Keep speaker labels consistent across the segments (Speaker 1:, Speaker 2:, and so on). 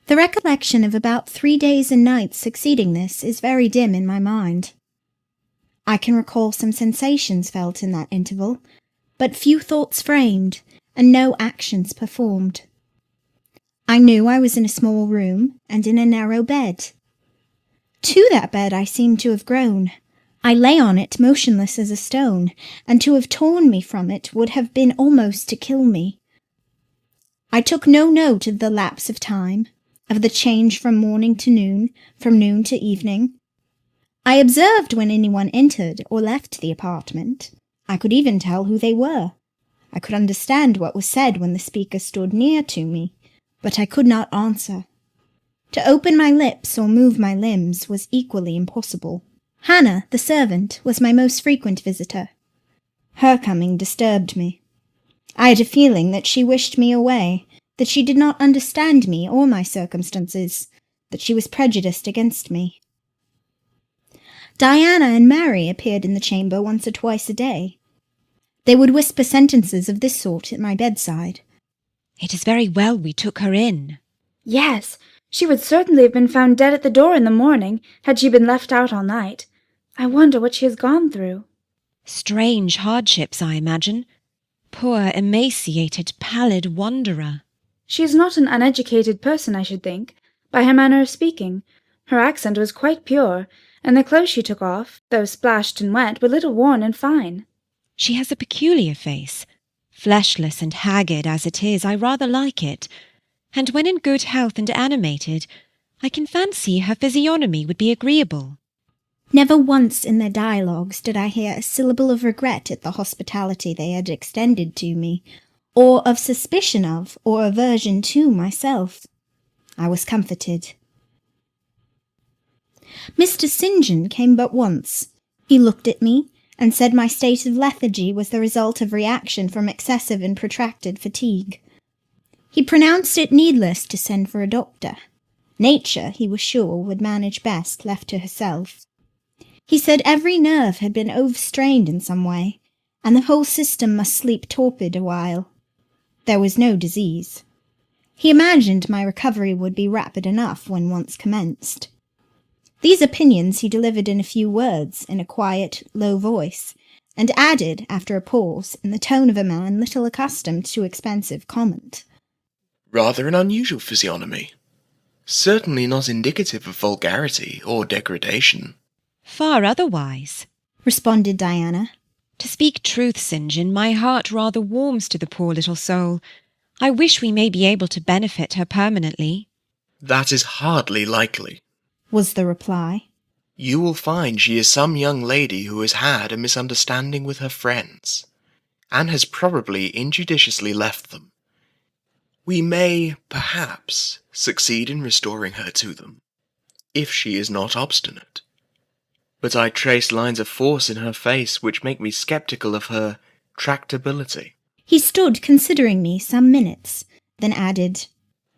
Speaker 1: The recollection of about 3 days and nights succeeding this is very dim in my mind. I can recall some sensations felt in that interval, but few thoughts framed, and no actions performed. I knew I was in a small room, and in a narrow bed. To that bed I seemed to have grown. I lay on it motionless as a stone, and to have torn me from it would have been almost to kill me. I took no note of the lapse of time, of the change from morning to noon, from noon to evening. I observed when anyone entered or left the apartment. I could even tell who they were. I could understand what was said when the speaker stood near to me, but I could not answer. To open my lips or move my limbs was equally impossible. Hannah, the servant, was my most frequent visitor. Her coming disturbed me. I had a feeling that she wished me away, that she did not understand me or my circumstances, that she was prejudiced against me. Diana and Mary appeared in the chamber once or twice a day. They would whisper sentences of this sort at my bedside.
Speaker 2: "It is very well we took her in."
Speaker 3: "Yes, she would certainly have been found dead at the door in the morning, had she been left out all night. I wonder what she has gone through."
Speaker 2: "Strange hardships, I imagine. Poor, emaciated, pallid wanderer."
Speaker 3: "She is not an uneducated person, I should think, by her manner of speaking. Her accent was quite pure, and the clothes she took off, though splashed and wet, were little worn and fine."
Speaker 2: "She has a peculiar face. Fleshless and haggard as it is, I rather like it, and when in good health and animated, I can fancy her physiognomy would be agreeable."
Speaker 1: Never once in their dialogues did I hear a syllable of regret at the hospitality they had extended to me, or of suspicion of, or aversion to myself. I was comforted. Mr. St. John came but once. He looked at me, and said my state of lethargy was the result of reaction from excessive and protracted fatigue. He pronounced it needless to send for a doctor. Nature, he was sure, would manage best left to herself. He said every nerve had been overstrained in some way, and the whole system must sleep torpid a while. There was no disease. He imagined my recovery would be rapid enough when once commenced. These opinions he delivered in a few words, in a quiet, low voice, and added, after a pause, in the tone of a man little accustomed to expansive comment.
Speaker 4: "Rather an unusual physiognomy. Certainly not indicative of vulgarity or degradation."
Speaker 2: "Far otherwise,"
Speaker 1: responded Diana.
Speaker 2: "To speak truth, St. John, my heart rather warms to the poor little soul. I wish we may be able to benefit her permanently."
Speaker 4: "That is hardly likely,"
Speaker 1: was the reply.
Speaker 4: "You will find she is some young lady who has had a misunderstanding with her friends, and has probably injudiciously left them. We may, perhaps, succeed in restoring her to them, if she is not obstinate. But I trace lines of force in her face which make me sceptical of her tractability."
Speaker 1: He stood considering me some minutes, then added,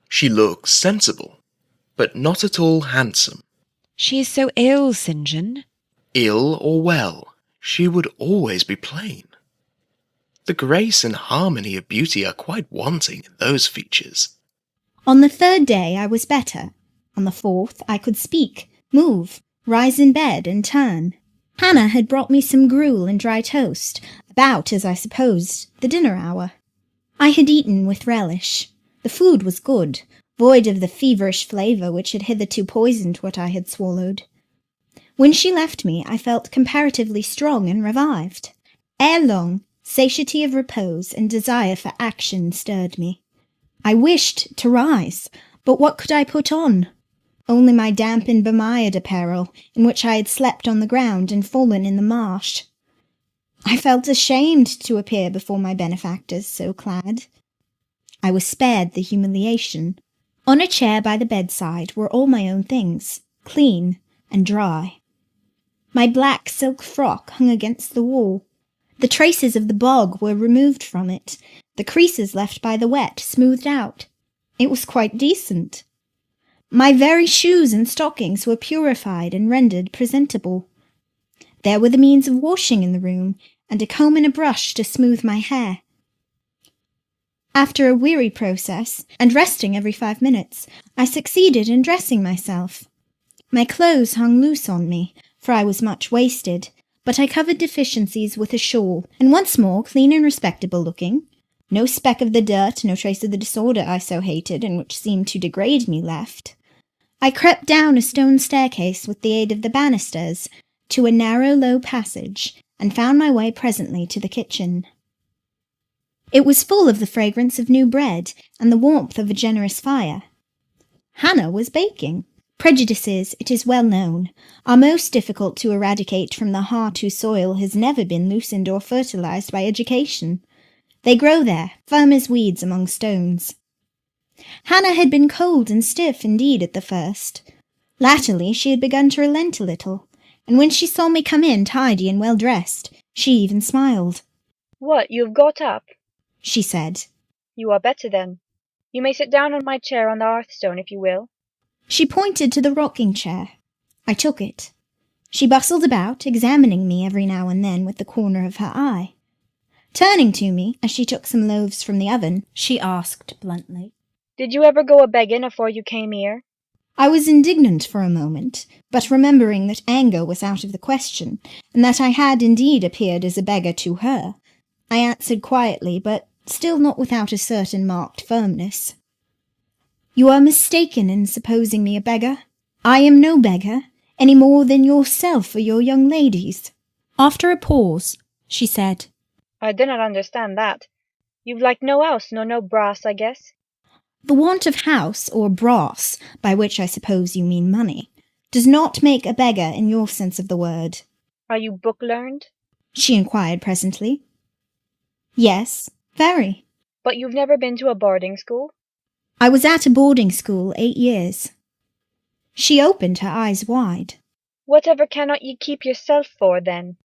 Speaker 4: "She looks sensible, but not at all handsome."
Speaker 2: "She is so ill, St. John."
Speaker 4: Ill or well, she would always be plain. The grace and harmony of beauty are quite wanting in those features.
Speaker 1: On the 3rd day I was better. On the 4th I could speak, move, rise in bed, and turn. Hannah had brought me some gruel and dry toast, about, as I supposed, the dinner hour. I had eaten with relish. The food was good, void of the feverish flavour which had hitherto poisoned what I had swallowed. When she left me, I felt comparatively strong and revived. Ere long, satiety of repose and desire for action stirred me. I wished to rise, but what could I put on? Only my damp and bemired apparel, in which I had slept on the ground and fallen in the marsh. I felt ashamed to appear before my benefactors so clad. I was spared the humiliation. On a chair by the bedside were all my own things, clean and dry. My black silk frock hung against the wall. The traces of the bog were removed from it, the creases left by the wet smoothed out. It was quite decent. My very shoes and stockings were purified and rendered presentable. There were the means of washing in the room, and a comb and a brush to smooth my hair. After a weary process, and resting every 5 minutes, I succeeded in dressing myself. My clothes hung loose on me, for I was much wasted, but I covered deficiencies with a shawl, and once more clean and respectable looking. No speck of the dirt, no trace of the disorder I so hated, and which seemed to degrade me, left. I crept down a stone staircase with the aid of the banisters to a narrow, low passage, and found my way presently to the kitchen. It was full of the fragrance of new bread and the warmth of a generous fire. Hannah was baking. Prejudices, it is well known, are most difficult to eradicate from the heart whose soil has never been loosened or fertilized by education. They grow there, firm as weeds among stones. Hannah had been cold and stiff indeed at the first. Latterly she had begun to relent a little, and when she saw me come in tidy and well dressed, she even smiled.
Speaker 5: "What, you have got up?"
Speaker 1: she said.
Speaker 5: "You are better then. You may sit down on my chair on the hearthstone if you will."
Speaker 1: She pointed to the rocking chair. I took it. She bustled about, examining me every now and then with the corner of her eye. Turning to me, as she took some loaves from the oven, she asked bluntly,
Speaker 5: "Did you ever go a-begging afore you came here?"
Speaker 1: I was indignant for a moment, but remembering that anger was out of the question, and that I had indeed appeared as a beggar to her, I answered quietly, but still not without a certain marked firmness. "You are mistaken in supposing me a beggar. I am no beggar, any more than yourself or your young ladies." After a pause, she said,
Speaker 5: "I dinnot understand that. You've like no house nor no brass, I guess."
Speaker 1: "The want of house, or brass, by which I suppose you mean money, does not make a beggar in your sense of the word."
Speaker 5: "Are you book-learned?"
Speaker 1: she inquired presently. "Yes, very."
Speaker 5: "But you've never been to a boarding school?"
Speaker 1: "I was at a boarding school 8 years." She opened her eyes wide.
Speaker 5: "Whatever cannot ye keep yourself for, then?"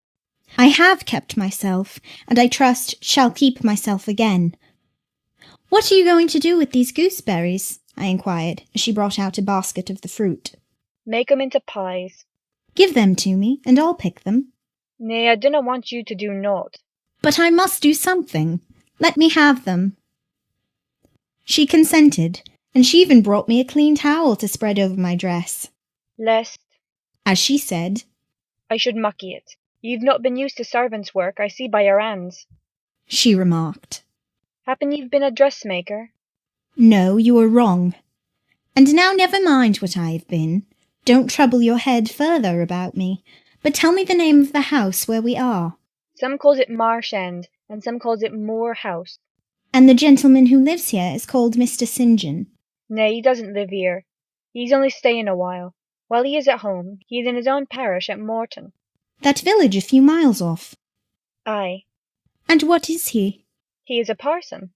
Speaker 1: "I have kept myself, and I trust shall keep myself again." "What are you going to do with these gooseberries?" I inquired, as she brought out a basket of the fruit.
Speaker 5: "Make 'em into pies."
Speaker 1: "Give them to me, and I'll pick them."
Speaker 5: "Nay, I dinna want you to do naught."
Speaker 1: "But I must do something. Let me have them." She consented, and she even brought me a clean towel to spread over my dress.
Speaker 5: "Lest,"
Speaker 1: As she said,
Speaker 5: "I should mucky it. Ye've not been used to servants' work, I see by your hands.
Speaker 1: she remarked.
Speaker 5: Happen ye've been a dressmaker?"
Speaker 1: "No, you are wrong. And now never mind what I have been. Don't trouble your head further about me, but tell me the name of the house where we are."
Speaker 5: "Some calls it Marsh End, and some calls it Moor House."
Speaker 1: "And the gentleman who lives here is called Mr. St. John."
Speaker 5: "Nay, he doesn't live here. He's only staying a while. While he is at home, he is in his own parish at Morton."
Speaker 1: "That village a few miles off."
Speaker 5: "Aye,
Speaker 1: "And what is he?"
Speaker 5: he is a parson."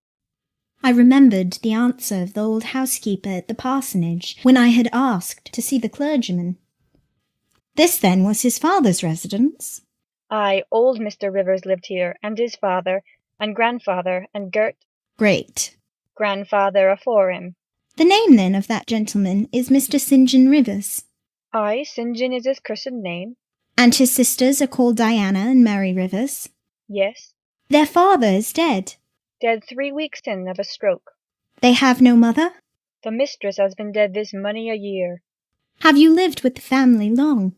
Speaker 1: I remembered the answer of the old housekeeper at the parsonage when I had asked to see the clergyman. This then was his father's residence?
Speaker 5: "Aye, old Mr. Rivers lived here, and his father, and grandfather, and
Speaker 1: Great.
Speaker 5: grandfather afore him."
Speaker 1: The name then of that gentleman is Mr. St. John Rivers.
Speaker 5: "Aye, St. John is his christened name."
Speaker 1: And his sisters are called Diana and Mary Rivers.
Speaker 5: "Yes,
Speaker 1: Their father is dead.
Speaker 5: dead 3 weeks in of a stroke.
Speaker 1: They have no mother?
Speaker 5: The mistress has been dead this many a year."
Speaker 1: Have you lived with the family long?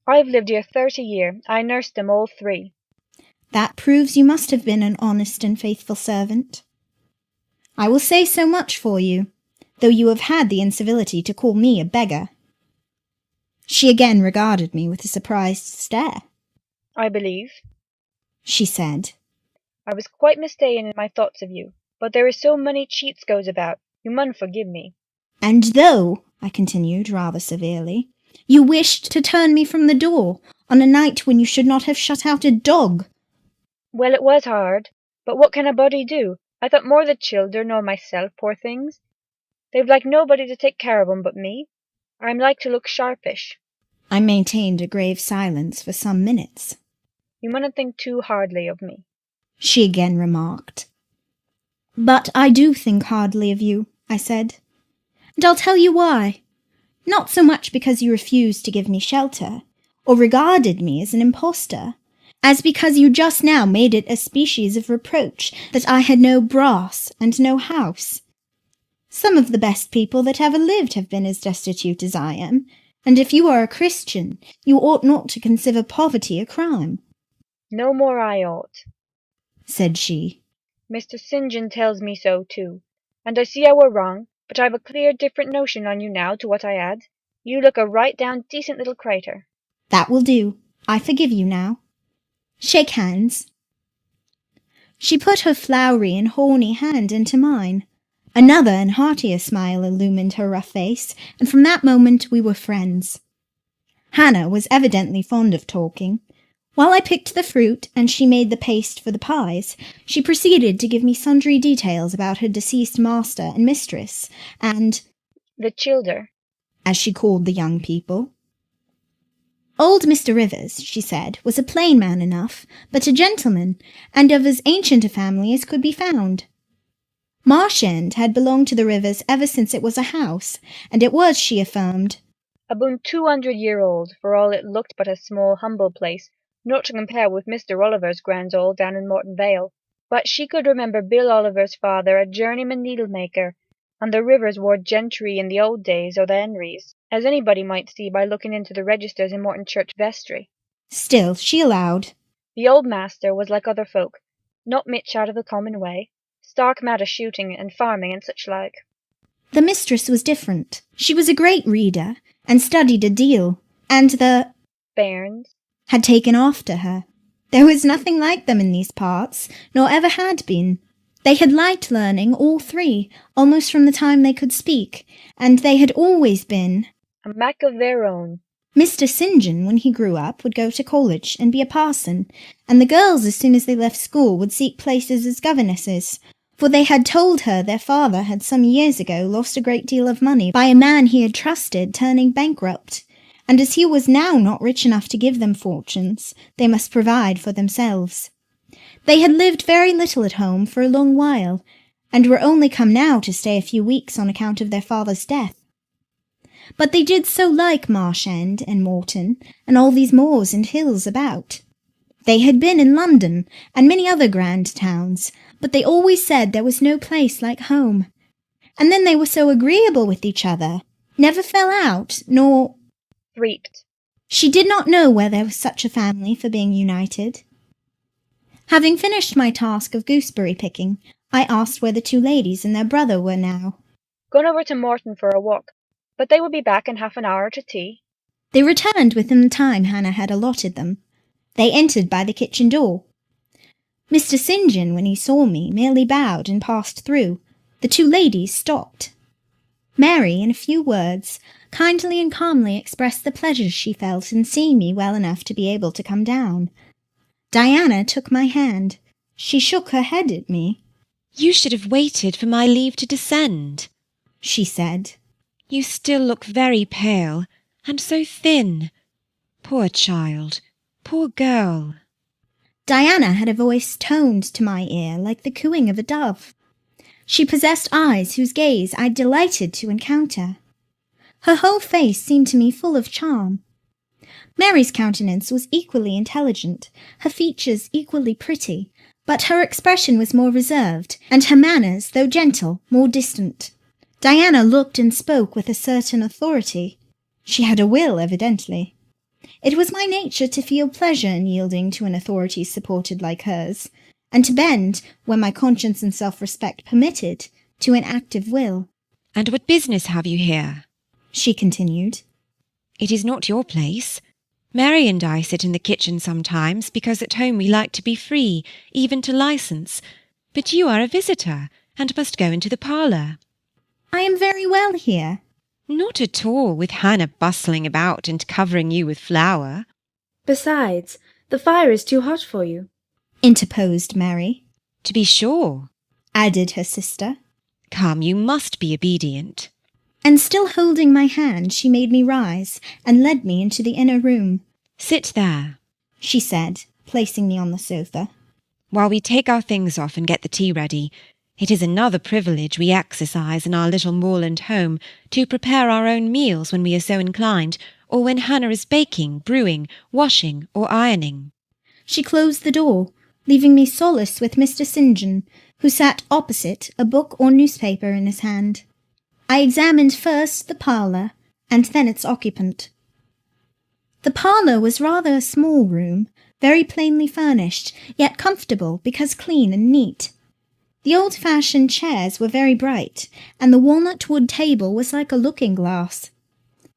Speaker 5: "I've lived here 30 year. I nursed them all 3.
Speaker 1: That proves you must have been an honest and faithful servant. I will say so much for you, though you have had the incivility to call me a beggar." She again regarded me with a surprised stare.
Speaker 5: "I believe,"
Speaker 1: She said,
Speaker 5: "I was quite mistaken in my thoughts of you, but there is so many cheats goes about, you mun forgive me."
Speaker 1: "And though," I continued rather severely, "you wished to turn me from the door on a night when you should not have shut out a dog."
Speaker 5: "Well, it was hard, but what can a body do? I thought more of the childer nor myself, poor things. They've like nobody to take care of 'em but me. I'm like to look sharpish."
Speaker 1: I maintained a grave silence for some minutes.
Speaker 5: "You munna think too hardly of me."
Speaker 1: She again remarked. "But I do think hardly of you," I said. "And I'll tell you why. Not so much because you refused to give me shelter, or regarded me as an impostor, as because you just now made it a species of reproach that I had no brass and no house. Some of the best people that ever lived have been as destitute as I am, and if you are a Christian, you ought not to consider poverty a crime.
Speaker 5: No more I ought,
Speaker 1: said she.
Speaker 5: Mr. St. John tells me so too, and I see I were wrong, but I've a clear different notion on you now to what I had. You look a right down decent little crater.
Speaker 1: That will do. I forgive you now. Shake hands. She put her flowery and horny hand into mine. Another and heartier smile illumined her rough face, and from that moment we were friends. Hannah was evidently fond of talking. While I picked the fruit and she made the paste for the pies, she proceeded to give me sundry details about her deceased master and mistress, and
Speaker 5: the childer,
Speaker 1: as she called the young people. Old Mr. Rivers, she said, was a plain man enough, but a gentleman, and of as ancient a family as could be found. Marsh End had belonged to the Rivers ever since it was a house, and it was, she affirmed,
Speaker 5: aboon 200 year old, for all it looked but a small humble place, not to compare with Mr. Oliver's grand old down in Morton Vale. But she could remember Bill Oliver's father a journeyman needle-maker, and the Rivers wore gentry in the old days o' the Henrys, as anybody might see by looking into the registers in Morton Church vestry.
Speaker 1: Still, she allowed,
Speaker 5: the old master was like other folk, not mitch out of the common way, stark mad o' shooting and farming and such like.
Speaker 1: The mistress was different. She was a great reader, and studied a deal, and the
Speaker 5: bairns
Speaker 1: had taken after her. There was nothing like them in these parts, nor ever had been. They had liked learning, all three, almost from the time they could speak, and they had always been
Speaker 5: a mack of their own.
Speaker 1: Mr. St. John, when he grew up, would go to college and be a parson, and the girls, as soon as they left school, would seek places as governesses, for they had told her their father had some years ago lost a great deal of money by a man he had trusted turning bankrupt, and as he was now not rich enough to give them fortunes, they must provide for themselves. They had lived very little at home for a long while, and were only come now to stay a few weeks on account of their father's death. But they did so like Marsh End and Morton, and all these moors and hills about. They had been in London, and many other grand towns, but they always said there was no place like home. And then they were so agreeable with each other, never fell out, nor
Speaker 5: threeped.
Speaker 1: She did not know where there was such a family for being united. Having finished my task of gooseberry picking, I asked where the two ladies and their brother were now.
Speaker 5: Gone over to Morton for a walk, but they will be back in half an hour to tea.
Speaker 1: They returned within the time Hannah had allotted them. They entered by the kitchen door. Mr. St. John, when he saw me, merely bowed and passed through. The two ladies stopped. Mary, in a few words, kindly and calmly expressed the pleasure she felt in seeing me well enough to be able to come down. Diana took my hand. She shook her head at me.
Speaker 2: You should have waited for my leave to descend,
Speaker 1: she said.
Speaker 2: You still look very pale, and so thin. Poor child, poor girl.
Speaker 1: Diana had a voice toned to my ear like the cooing of a dove. She possessed eyes whose gaze I delighted to encounter. Her whole face seemed to me full of charm. Mary's countenance was equally intelligent, her features equally pretty, but her expression was more reserved, and her manners, though gentle, more distant. Diana looked and spoke with a certain authority. She had a will, evidently. It was my nature to feel pleasure in yielding to an authority supported like hers, and to bend, when my conscience and self-respect permitted, to an active will.
Speaker 2: And what business have you here?
Speaker 1: She continued.
Speaker 2: It is not your place. Mary and I sit in the kitchen sometimes, because at home we like to be free, even to licence. But you are a visitor, and must go into the parlour.
Speaker 1: I am very well here.
Speaker 2: Not at all, with Hannah bustling about and covering you with flour.
Speaker 3: Besides, the fire is too hot for you,
Speaker 1: interposed Mary.
Speaker 2: To be sure,
Speaker 1: added her sister.
Speaker 2: Come, you must be obedient.
Speaker 1: And still holding my hand, she made me rise and led me into the inner room.
Speaker 2: Sit there,
Speaker 1: she said, placing me on the sofa.
Speaker 2: While we take our things off and get the tea ready. It is another privilege we exercise in our little moorland home, to prepare our own meals when we are so inclined, or when Hannah is baking, brewing, washing, or ironing.
Speaker 1: She closed the door, leaving me solace with Mr. St. John, who sat opposite, a book or newspaper in his hand. I examined first the parlour, and then its occupant. The parlour was rather a small room, very plainly furnished, yet comfortable because clean and neat. The old-fashioned chairs were very bright, and the walnut-wood table was like a looking-glass.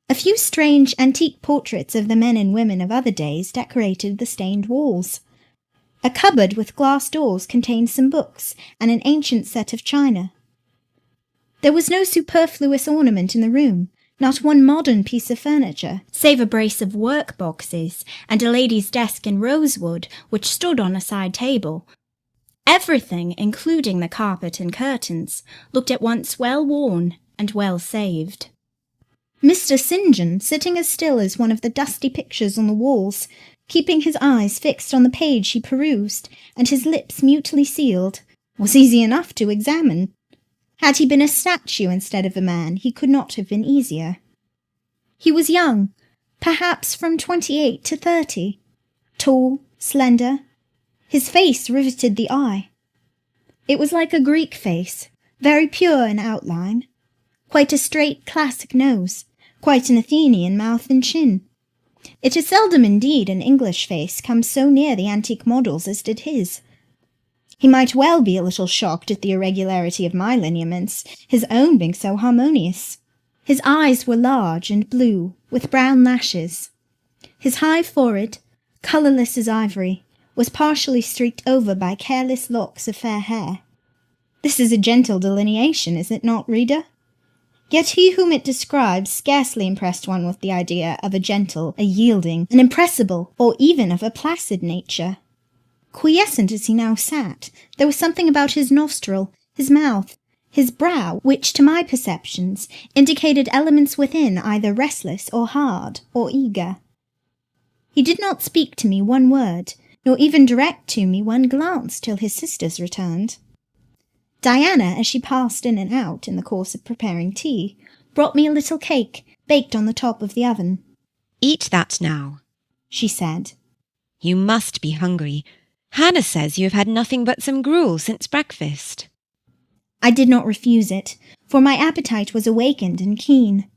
Speaker 1: A few strange antique portraits of the men and women of other days decorated the stained walls. A cupboard with glass doors contained some books and an ancient set of china. There was no superfluous ornament in the room, not one modern piece of furniture, save a brace of work-boxes and a lady's desk in rosewood which stood on a side table. Everything, including the carpet and curtains, looked at once well-worn and well-saved. Mr. St. John, sitting as still as one of the dusty pictures on the walls, keeping his eyes fixed on the page he perused, and his lips mutely sealed, was easy enough to examine. Had he been a statue instead of a man, he could not have been easier. He was young, perhaps from 28 to 30, tall, slender. His face riveted the eye. It was like a Greek face, very pure in outline, quite a straight classic nose, quite an Athenian mouth and chin. It is seldom indeed an English face comes so near the antique models as did his. He might well be a little shocked at the irregularity of my lineaments, his own being so harmonious. His eyes were large and blue, with brown lashes. His high forehead, colourless as ivory, was partially streaked over by careless locks of fair hair. This is a gentle delineation, is it not, reader? Yet he whom it describes scarcely impressed one with the idea of a gentle, a yielding, an impressible, or even of a placid nature. Quiescent as he now sat, there was something about his nostril, his mouth, his brow, which to my perceptions indicated elements within either restless or hard or eager. He did not speak to me one word, nor even direct to me one glance till his sisters returned. Diana, as she passed in and out in the course of preparing tea, brought me a little cake baked on the top of the oven.
Speaker 2: "Eat that now,"
Speaker 1: she said.
Speaker 2: "You must be hungry. Hannah says you have had nothing but some gruel since breakfast."
Speaker 1: I did not refuse it, for my appetite was awakened and keen.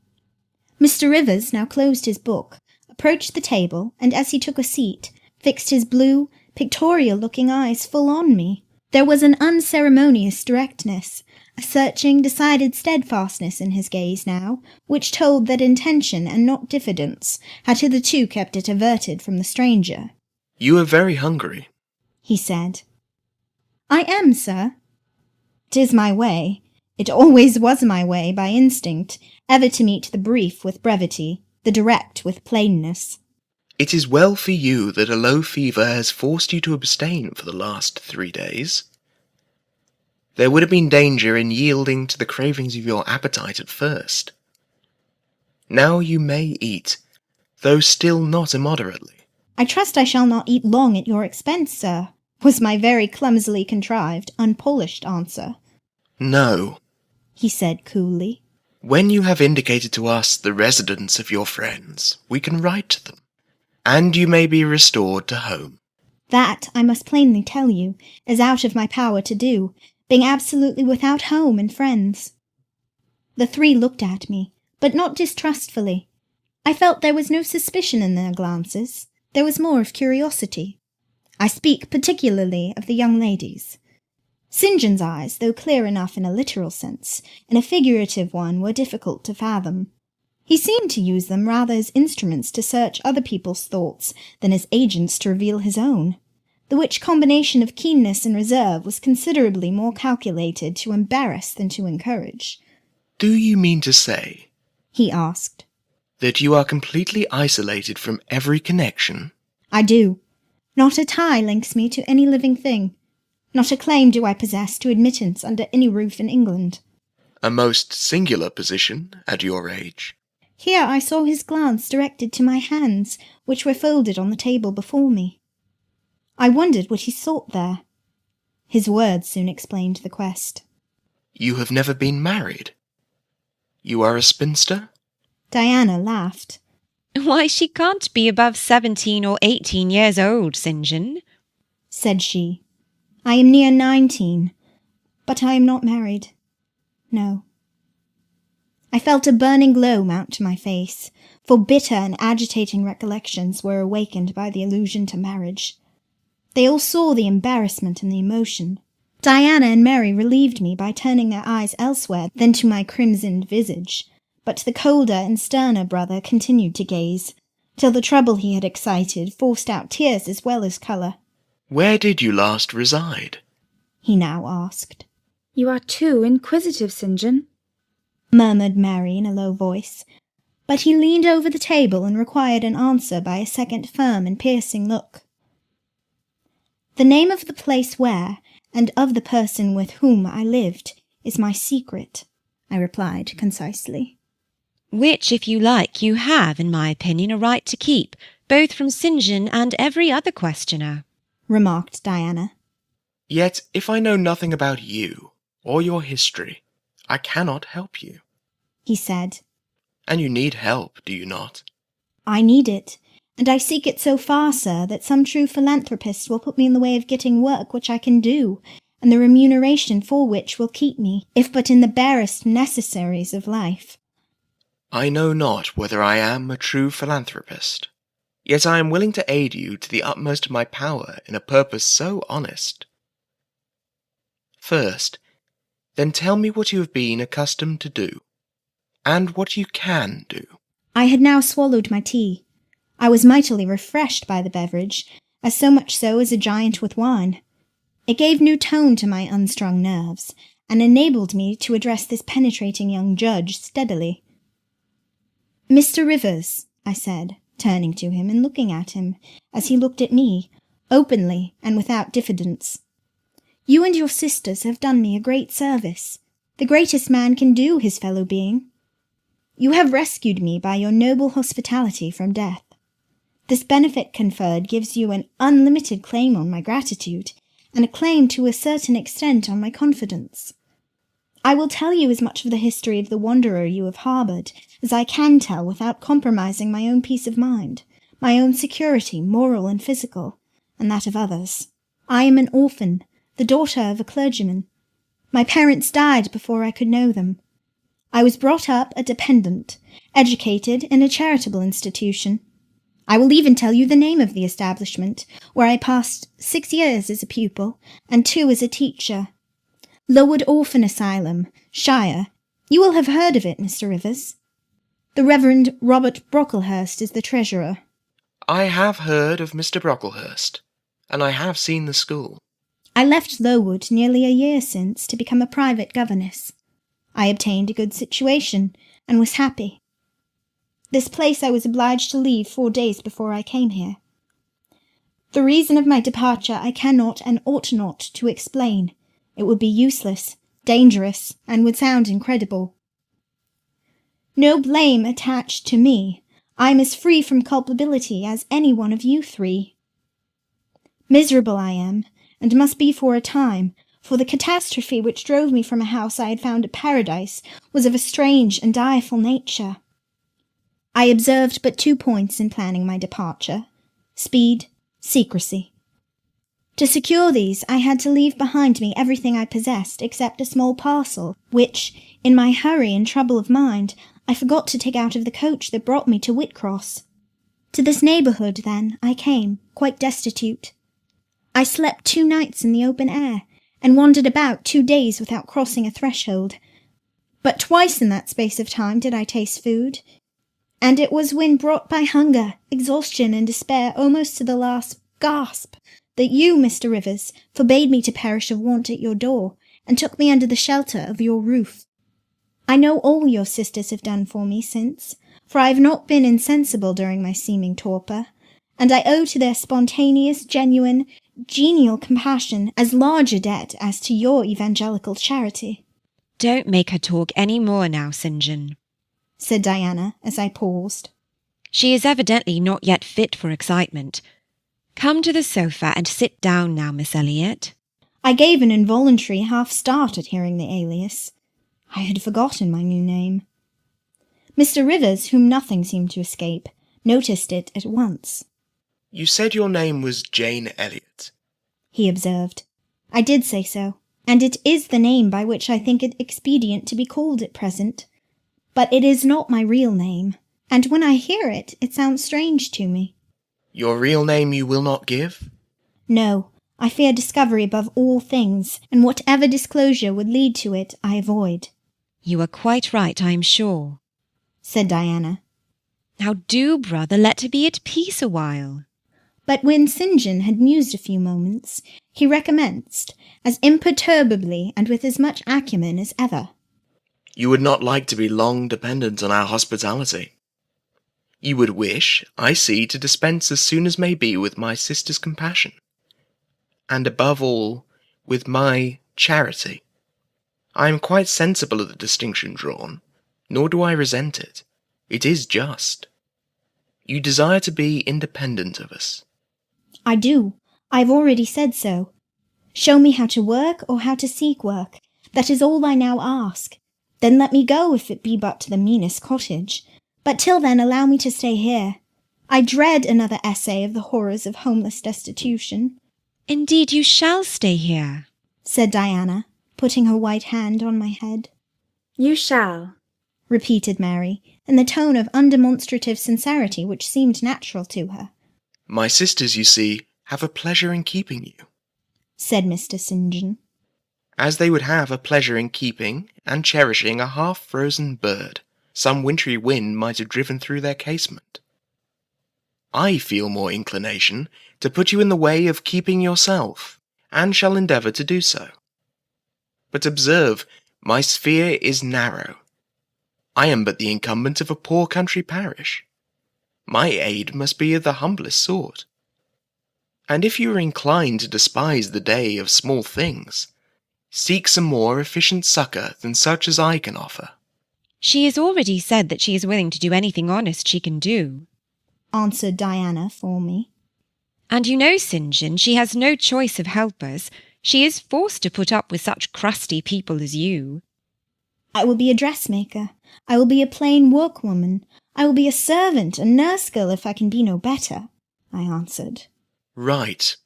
Speaker 1: Mr. Rivers now closed his book, approached the table, and as he took a seat, fixed his blue, pictorial-looking eyes full on me. There was an unceremonious directness, a searching, decided steadfastness in his gaze now, which told that intention and not diffidence had hitherto kept it averted from the stranger.
Speaker 4: "You are very hungry,"
Speaker 1: he said. "I am, sir. 'Tis my way. It always was my way, by instinct, ever to meet the brief with brevity, the direct with plainness."
Speaker 4: "It is well for you that a low fever has forced you to abstain for the last 3 days. There would have been danger in yielding to the cravings of your appetite at first. Now you may eat, though still not immoderately."
Speaker 1: "I trust I shall not eat long at your expense, sir," was my very clumsily contrived, unpolished answer.
Speaker 4: "No,"
Speaker 1: he said coolly.
Speaker 4: "When you have indicated to us the residence of your friends, we can write to them, and you may be restored to home."
Speaker 1: That, I must plainly tell you, is out of my power to do, being absolutely without home and friends. The three looked at me, but not distrustfully. I felt there was no suspicion in their glances. There was more of curiosity. I speak particularly of the young ladies. St. John's eyes, though clear enough in a literal sense, in a figurative one were difficult to fathom. He seemed to use them rather as instruments to search other people's thoughts than as agents to reveal his own, the which combination of keenness and reserve was considerably more calculated to embarrass than to encourage.
Speaker 4: "Do you mean to say,"
Speaker 1: he asked,
Speaker 4: "that you are completely isolated from every connection?"
Speaker 1: "I do. Not a tie links me to any living thing. Not a claim do I possess to admittance under any roof in England."
Speaker 4: "A most singular position at your age."
Speaker 1: Here I saw his glance directed to my hands, which were folded on the table before me. I wondered what he sought there. His words soon explained the quest.
Speaker 4: "You have never been married? You are a spinster?"
Speaker 1: Diana laughed.
Speaker 2: "Why, she can't be above 17 or 18 years old, St. John,"
Speaker 1: said she. "I am near 19, but I am not married. No." I felt a burning glow mount to my face, for bitter and agitating recollections were awakened by the allusion to marriage. They all saw the embarrassment and the emotion. Diana and Mary relieved me by turning their eyes elsewhere than to my crimsoned visage, but the colder and sterner brother continued to gaze, till the trouble he had excited forced out tears as well as colour.
Speaker 4: "Where did you last reside?"
Speaker 1: he now asked.
Speaker 3: "You are too inquisitive, St. John,"
Speaker 1: murmured Mary in a low voice, but he leaned over the table and required an answer by a second firm and piercing look. "The name of the place where, and of the person with whom I lived, is my secret," I replied concisely.
Speaker 2: "Which, if you like, you have, in my opinion, a right to keep, both from St. John and every other questioner,"
Speaker 1: remarked Diana.
Speaker 4: "Yet if I know nothing about you, or your history, I cannot help you."
Speaker 1: he said.
Speaker 4: "And you need help, do you not?"
Speaker 1: "I need it, and I seek it so far, sir, that some true philanthropist will put me in the way of getting work which I can do, and the remuneration for which will keep me, if but in the barest necessaries of life."
Speaker 4: "I know not whether I am a true philanthropist, yet I am willing to aid you to the utmost of my power in a purpose so honest. First, then tell me what you have been accustomed to do, and what you can do."
Speaker 1: I had now swallowed my tea. I was mightily refreshed by the beverage, as so much so as a giant with wine. It gave new tone to my unstrung nerves, and enabled me to address this penetrating young judge steadily. "Mr. Rivers," I said, turning to him and looking at him, as he looked at me, openly and without diffidence, "you and your sisters have done me a great service, the greatest man can do his fellow being. You have rescued me by your noble hospitality from death. This benefit conferred gives you an unlimited claim on my gratitude, and a claim to a certain extent on my confidence. I will tell you as much of the history of the wanderer you have harboured as I can tell without compromising my own peace of mind, my own security, moral and physical, and that of others. I am an orphan, the daughter of a clergyman. My parents died before I could know them. I was brought up a dependent, educated in a charitable institution. I will even tell you the name of the establishment, where I passed 6 years as a pupil and 2 as a teacher. Lowood Orphan Asylum, Shire. You will have heard of it, Mr. Rivers. The Reverend Robert Brocklehurst is the treasurer."
Speaker 4: "I have heard of Mr. Brocklehurst, and I have seen the school."
Speaker 1: "I left Lowood nearly a year since to become a private governess. I obtained a good situation, and was happy. This place I was obliged to leave 4 days before I came here. The reason of my departure I cannot and ought not to explain. It would be useless, dangerous, and would sound incredible. No blame attached to me. I am as free from culpability as any one of you 3. Miserable I am, and must be for a time, for the catastrophe which drove me from a house I had found a paradise was of a strange and direful nature. I observed but 2 points in planning my departure: speed, secrecy. To secure these, I had to leave behind me everything I possessed except a small parcel, which, in my hurry and trouble of mind, I forgot to take out of the coach that brought me to Whitcross. To this neighbourhood, then, I came, quite destitute. I slept 2 nights in the open air, and wandered about 2 days without crossing a threshold. But twice in that space of time did I taste food, and it was when brought by hunger, exhaustion, and despair almost to the last gasp, that you, Mr. Rivers, forbade me to perish of want at your door, and took me under the shelter of your roof. I know all your sisters have done for me since, for I have not been insensible during my seeming torpor, and I owe to their spontaneous, genuine, genial compassion as large a debt as to your evangelical charity."
Speaker 2: "Don't make her talk any more now, St. John,"
Speaker 1: said Diana, as I paused.
Speaker 2: "She is evidently not yet fit for excitement. Come to the sofa and sit down now, Miss Elliot."
Speaker 1: I gave an involuntary half-start at hearing the alias. I had forgotten my new name. Mr. Rivers, whom nothing seemed to escape, noticed it at once.
Speaker 4: "You said your name was Jane Elliot."
Speaker 1: he observed. I did say so, and it is the name by which I think it expedient to be called at present. But it is not my real name, and when I hear it, it sounds strange to me.
Speaker 4: Your real name you will not give?
Speaker 1: No, I fear discovery above all things, and whatever disclosure would lead to it, I avoid.
Speaker 2: You are quite right, I am sure,
Speaker 1: said Diana.
Speaker 2: Now do, brother, let her be at peace a while.
Speaker 1: But when St. John had mused a few moments, he recommenced, as imperturbably and with as much acumen as ever.
Speaker 4: You would not like to be long dependent on our hospitality. You would wish, I see, to dispense as soon as may be with my sister's compassion, and above all, with my charity. I am quite sensible of the distinction drawn, nor do I resent it. It is just. You desire to be independent of us.
Speaker 1: I do. I have already said so. Show me how to work or how to seek work. That is all I now ask. Then let me go if it be but to the meanest cottage. But till then allow me to stay here. I dread another essay of the horrors of homeless destitution.
Speaker 2: Indeed you shall stay here,
Speaker 1: said Diana, putting her white hand on my head.
Speaker 3: You shall,
Speaker 1: repeated Mary, in the tone of undemonstrative sincerity which seemed natural to her.
Speaker 4: My sisters, you see, have a pleasure in keeping you,
Speaker 1: said Mr. St. John.
Speaker 4: As they would have a pleasure in keeping and cherishing a half-frozen bird some wintry wind might have driven through their casement. I feel more inclination to put you in the way of keeping yourself, and shall endeavour to do so. But observe, my sphere is narrow. I am but the incumbent of a poor country parish. My aid must be of the humblest sort. And if you are inclined to despise the day of small things, seek some more efficient succour than such as I can offer.
Speaker 2: She has already said that she is willing to do anything honest she can do,
Speaker 1: answered Diana for me.
Speaker 2: And you know, St. John, she has no choice of helpers. She is forced to put up with such crusty people as you.
Speaker 1: I will be a dressmaker. I will be a plain workwoman. I will be a servant, a nurse-girl, if I can be no better, I answered.
Speaker 4: Right,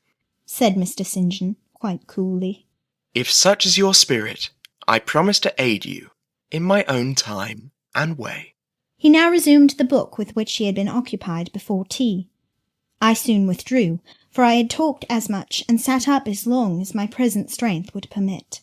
Speaker 1: said Mr. St. John, quite coolly.
Speaker 4: If such is your spirit, I promise to aid you, in my own time and way.
Speaker 1: He now resumed the book with which he had been occupied before tea. I soon withdrew, for I had talked as much and sat up as long as my present strength would permit.